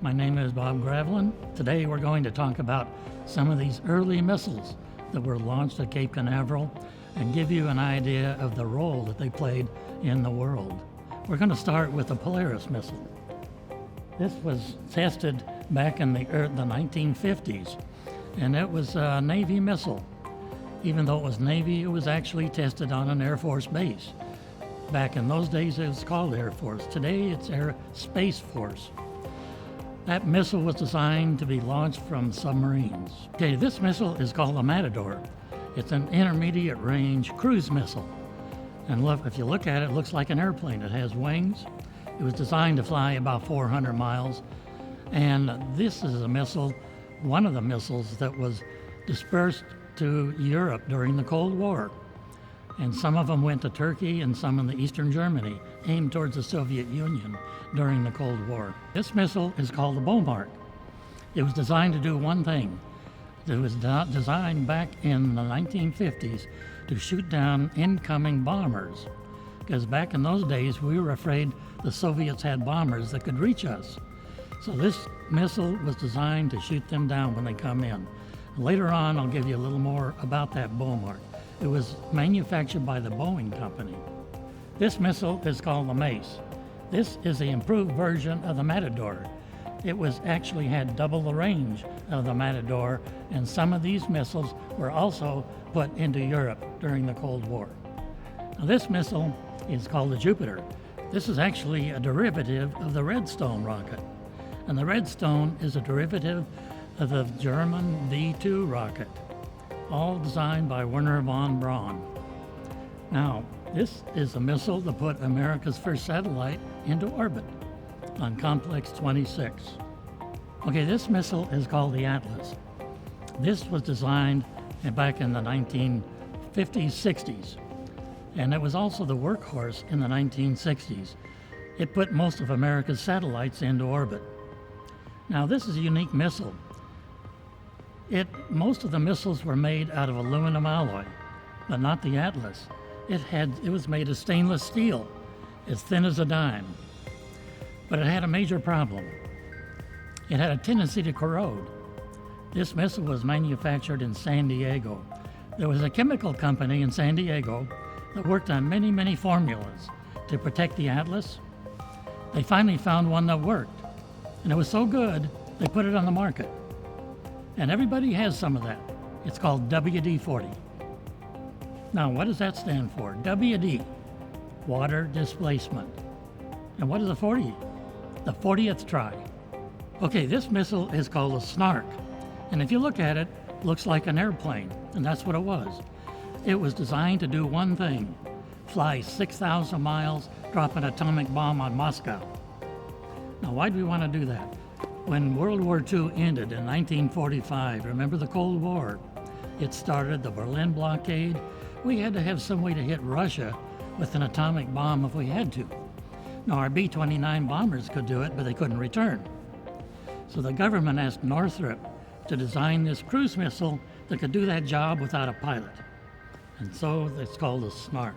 My name is Bob Graveline. Today we're going to talk about some of these early missiles that were launched at Cape Canaveral and give you an idea of the role that they played in the world. We're going to start with the Polaris missile. This was tested back in the 1950s, and it was a Navy missile. Even though it was Navy, it was actually tested on an Air Force base. Back in those days, it was called Air Force. Today, it's Air Space Force. That missile was designed to be launched from submarines. Okay, this missile is called a Matador. It's an intermediate range cruise missile. And look, if you look at it, it looks like an airplane. It has wings. It was designed to fly about 400 miles. And this is a missile, one of the missiles that was dispersed to Europe during the Cold War. And some of them went to Turkey and some in the Eastern Germany, aimed towards the Soviet Union during the Cold War. This missile is called the Bomark. It was designed to do one thing. It was designed back in the 1950s to shoot down incoming bombers. Because back in those days, we were afraid the Soviets had bombers that could reach us. So this missile was designed to shoot them down when they come in. Later on, I'll give you a little more about that Bomark. It was manufactured by the Boeing company. This missile is called the Mace. This is the improved version of the Matador. It was actually had double the range of the Matador, and some of these missiles were also put into Europe during the Cold War. Now, this missile is called the Jupiter. This is actually a derivative of the Redstone rocket. And the Redstone is a derivative of the German V-2 rocket, all designed by Wernher von Braun. Now, this is a missile that put America's first satellite into orbit on Complex 26. Okay, this missile is called the Atlas. This was designed back in the 1950s, 60s, and it was also the workhorse in the 1960s. It put most of America's satellites into orbit. Now, this is a unique missile. Most of the missiles were made out of aluminum alloy, but not the Atlas. It was made of stainless steel, as thin as a dime. But it had a major problem. It had a tendency to corrode. This missile was manufactured in San Diego. There was a chemical company in San Diego that worked on many, many formulas to protect the Atlas. They finally found one that worked, and it was so good, they put it on the market. And everybody has some of that. It's called WD-40. Now, what does that stand for? WD, water displacement. And what is a 40? The 40th try. Okay, this missile is called a Snark. And if you look at it, it looks like an airplane, and that's what it was. It was designed to do one thing: fly 6,000 miles, drop an atomic bomb on Moscow. Now, why do we want to do that? When World War II ended in 1945, remember the Cold War? It started the Berlin blockade. We had to have some way to hit Russia with an atomic bomb if we had to. Now, our B-29 bombers could do it, but they couldn't return. So the government asked Northrop to design this cruise missile that could do that job without a pilot. And so it's called a Snark.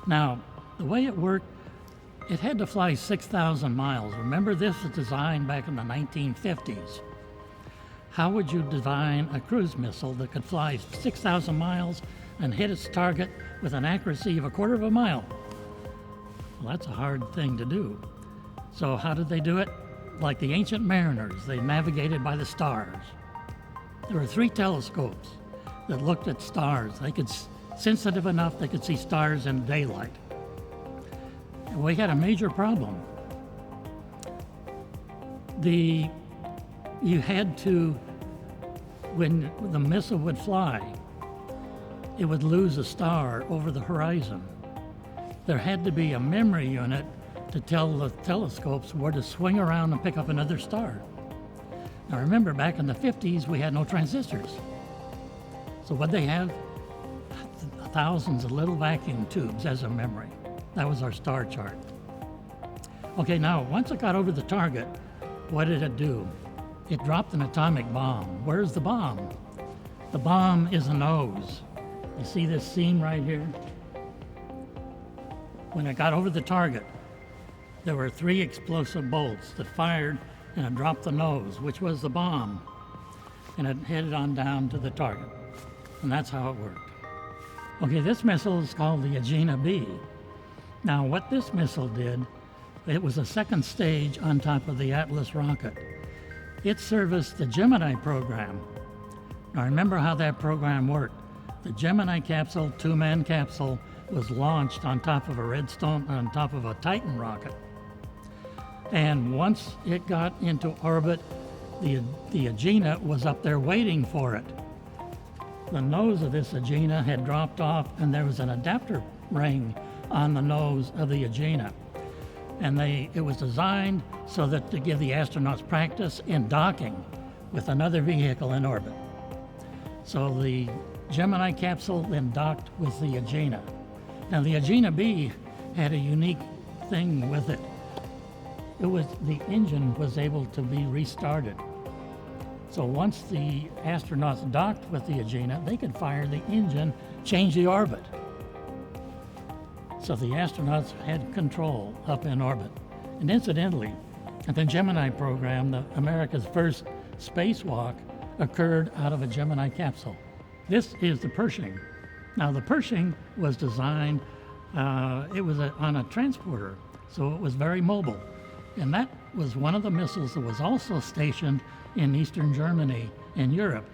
Now, the way it worked, it had to fly 6,000 miles. Remember, this was designed back in the 1950s. How would you design a cruise missile that could fly 6,000 miles and hit its target with an accuracy of 1/4 of a mile? Well, that's a hard thing to do. So how did they do it? Like the ancient mariners, they navigated by the stars. There were 3 telescopes that looked at stars. They could, sensitive enough, they could see stars in daylight. We had a major problem. You had to, when the missile would fly, it would lose a star over the horizon. There had to be a memory unit to tell the telescopes where to swing around and pick up another star. Now remember, back in the 50s, we had no transistors. So what they have? Thousands of little vacuum tubes as a memory. That was our star chart. Okay, now, once it got over the target, what did it do? It dropped an atomic bomb. Where's the bomb? The bomb is a nose. You see this seam right here? When it got over the target, there were 3 explosive bolts that fired and it dropped the nose, which was the bomb, and it headed on down to the target. And that's how it worked. Okay, this missile is called the Agena B. Now, what this missile did, it was a second stage on top of the Atlas rocket. It serviced the Gemini program. Now, remember how that program worked. The Gemini capsule, two-man capsule, was launched on top of a Redstone, on top of a Titan rocket. And once it got into orbit, the Agena was up there waiting for it. The nose of this Agena had dropped off, and there was an adapter ring on the nose of the Agena. And it was designed so that to give the astronauts practice in docking with another vehicle in orbit. So the Gemini capsule then docked with the Agena. Now the Agena B had a unique thing with it. The engine was able to be restarted. So once the astronauts docked with the Agena, they could fire the engine, change the orbit. So the astronauts had control up in orbit. And incidentally, at the Gemini program, America's first spacewalk occurred out of a Gemini capsule. This is the Pershing. Now the Pershing was designed, it was on a transporter, so it was very mobile. And that was one of the missiles that was also stationed in Eastern Germany and Europe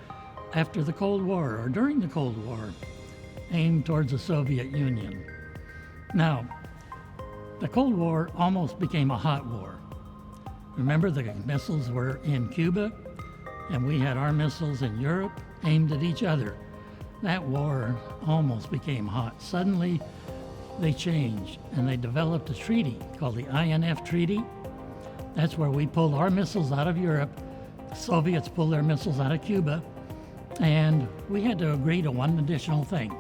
after the Cold War, or during the Cold War, aimed towards the Soviet Union. Now, the Cold War almost became a hot war. Remember, the missiles were in Cuba, and we had our missiles in Europe aimed at each other. That war almost became hot. Suddenly, they changed, and they developed a treaty called the INF Treaty. That's where we pulled our missiles out of Europe, the Soviets pulled their missiles out of Cuba, and we had to agree to one additional thing.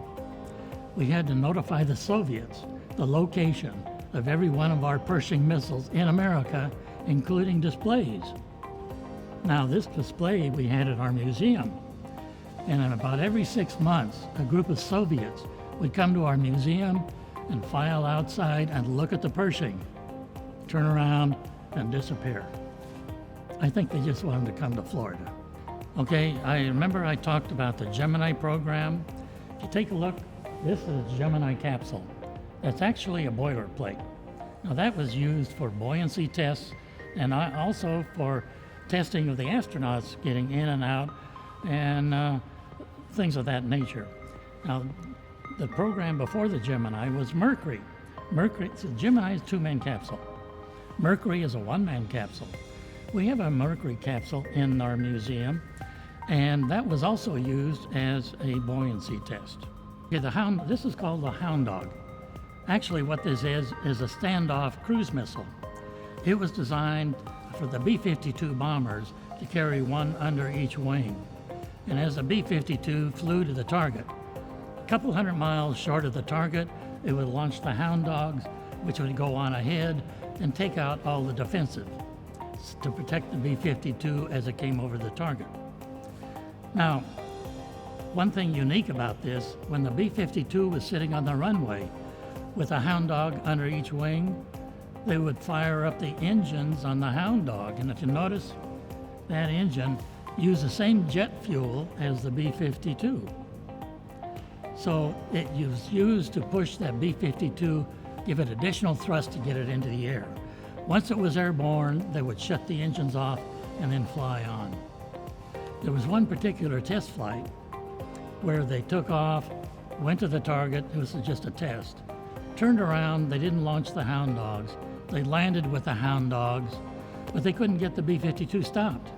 We had to notify the Soviets the location of every one of our Pershing missiles in America, including displays. Now, this display we had at our museum, and in about every 6 months, a group of Soviets would come to our museum and file outside and look at the Pershing, turn around, and disappear. I think they just wanted to come to Florida. Okay, I remember I talked about the Gemini program. If you take a look, this is a Gemini capsule. That's actually a boilerplate. Now that was used for buoyancy tests and also for testing of the astronauts getting in and out and things of that nature. Now, the program before the Gemini was Mercury. So Gemini is a two-man capsule. Mercury is a one-man capsule. We have a Mercury capsule in our museum, and that was also used as a buoyancy test. Okay, this is called the Hound Dog. Actually, what this is a standoff cruise missile. It was designed for the B-52 bombers to carry one under each wing. And as the B-52 flew to the target, a couple hundred miles short of the target, it would launch the Hound Dogs, which would go on ahead and take out all the defensive to protect the B-52 as it came over the target. Now, one thing unique about this, when the B-52 was sitting on the runway with a Hound Dog under each wing, they would fire up the engines on the Hound Dog. And if you notice, that engine used the same jet fuel as the B-52. So it was used to push that B-52, give it additional thrust to get it into the air. Once it was airborne, they would shut the engines off and then fly on. There was one particular test flight where they took off, went to the target, it was just a test, turned around, they didn't launch the Hound Dogs. They landed with the Hound Dogs, but they couldn't get the B-52 stopped.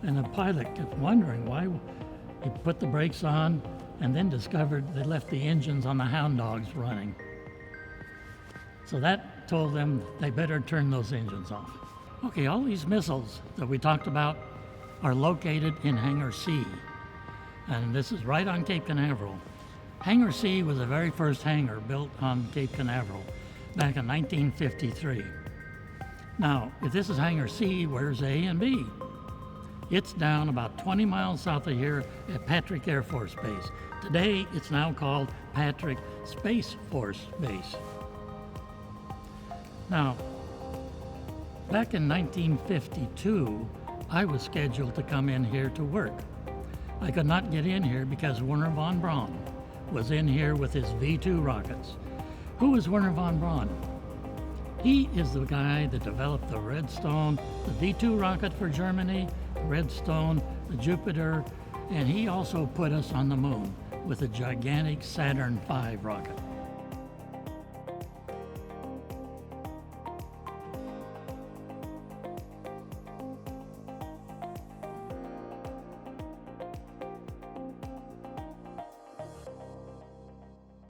And the pilot kept wondering why. He put the brakes on and then discovered they left the engines on the Hound Dogs running. So that told them they better turn those engines off. Okay, all these missiles that we talked about are located in Hangar C. And this is right on Cape Canaveral. Hangar C was the very first hangar built on Cape Canaveral back in 1953. Now, if this is Hangar C, where's A and B? It's down about 20 miles south of here at Patrick Air Force Base. Today, it's now called Patrick Space Force Base. Now, Back in 1952, I was scheduled to come in here to work. I could not get in here because Werner von Braun was in here with his V-2 rockets. Who is Werner von Braun? He is the guy that developed the Redstone, the V-2 rocket for Germany, Redstone, the Jupiter, and he also put us on the moon with a gigantic Saturn V rocket.